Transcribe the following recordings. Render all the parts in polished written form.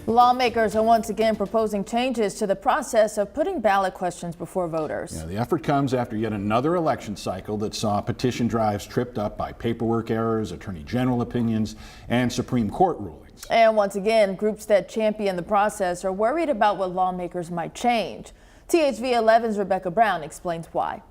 Lawmakers are once again proposing changes to the process of putting ballot questions before voters. The effort comes after yet another election cycle that saw petition drives tripped up by paperwork errors, Attorney General opinions, and Supreme Court rulings. And once again, groups that champion the process are worried about what lawmakers might change. THV 11's Rebecca Brown explains why.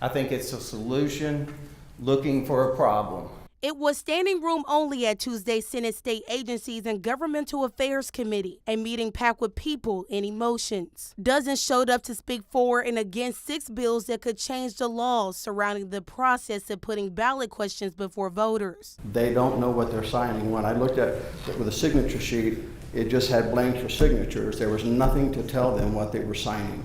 I think it's a solution looking for a problem. It was standing room only at Tuesday's Senate State Agencies and Governmental Affairs Committee, a meeting packed with people and emotions. Dozens showed up to speak for and against 6 bills that could change the laws surrounding the process of putting ballot questions before voters. They don't know what they're signing. When I looked at it with a signature sheet, it just had blanks for signatures. There was nothing to tell them what they were signing.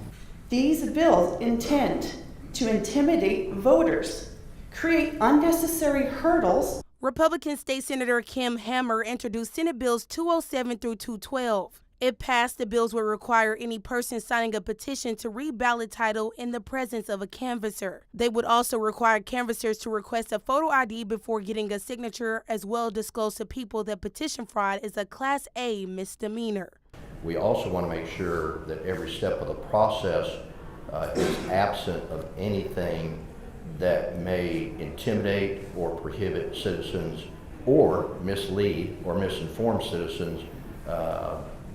These bills intend to intimidate voters, create unnecessary hurdles. Republican State Senator Kim Hammer introduced Senate Bills 207 through 212. If passed, the bills would require any person signing a petition to read ballot title in the presence of a canvasser. They would also require canvassers to request a photo ID before getting a signature, as well as disclose to people that petition fraud is a Class A misdemeanor. We also want to make sure that every step of the process is absent of anything that may intimidate or prohibit citizens or mislead or misinform citizens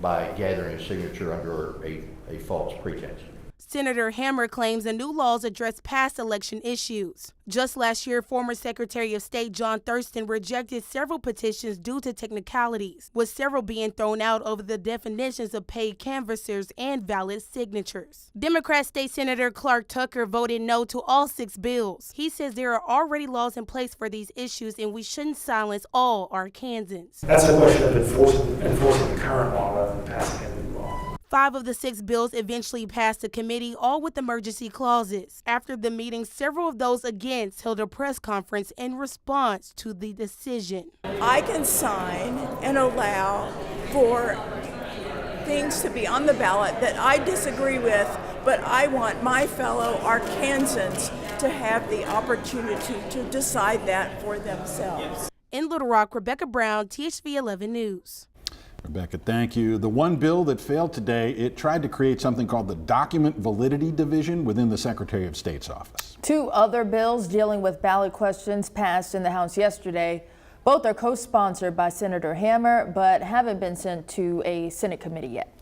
by gathering a signature under a false pretense. Senator Hammer claims the new laws address past election issues. Just last year, former Secretary of State John Thurston rejected several petitions due to technicalities, with several being thrown out over the definitions of paid canvassers and valid signatures. Democrat State Senator Clark Tucker voted no to all 6 bills. He says there are already laws in place for these issues and we shouldn't silence all Arkansans. That's a question of enforcing the current law rather than passing a new law. 5 of the 6 bills eventually passed the committee, all with emergency clauses. After the meeting, several of those against held a press conference in response to the decision. I can sign and allow for things to be on the ballot that I disagree with, but I want my fellow Arkansans to have the opportunity to decide that for themselves. In Little Rock, Rebecca Brown, THV 11 News. Rebecca, thank you. The one bill that failed today, it tried to create something called the Document Validity Division within the Secretary of State's office. 2 other bills dealing with ballot questions passed in the House yesterday. Both are co-sponsored by Senator Hammer, but haven't been sent to a Senate committee yet.